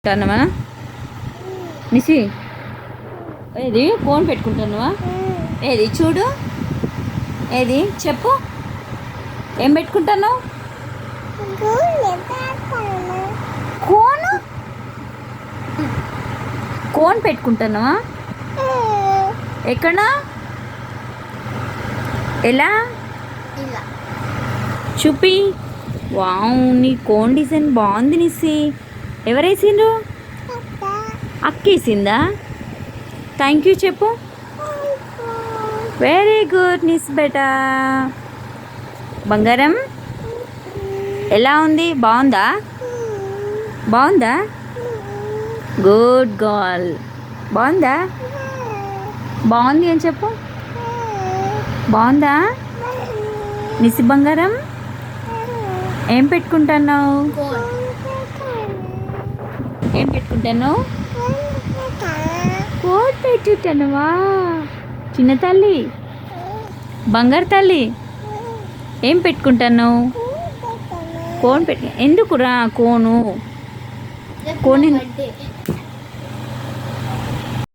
పెట్టుకుంటానవా నిసి? ఏది ఫోన్ పెట్టుకుంటున్నావా? ఏది చూడు, ఏది చెప్పు, ఏం పెట్టుకుంటున్నావు? కోను కోన్ పెట్టుకుంటున్నావా? ఎక్కడ, ఎలా చూపి? వావ్, నీ కోన్ డిజైన్ బాగుంది నిసి. ఎవరేసిండ్రు? అక్కేసిందా? థ్యాంక్ యూ చెప్పు. వెరీ గుడ్ నిస్ బేటా. బంగారం ఎలా ఉంది? బాగుందా? బాగుందా? Good girl. బాగుందా? బాగుంది అని చెప్పు. బాగుందా నిసి బంగారం? ఏం పెట్టుకుంటున్నావు? ఏం పెట్టుకుంటాను? కోట్ పెట్టుకుంటానువా? చిన్న తల్లి, బంగారు తల్లి, ఏం పెట్టుకుంటాను? కోన్ పెట్టు. ఎందుకురా కోను? కోన్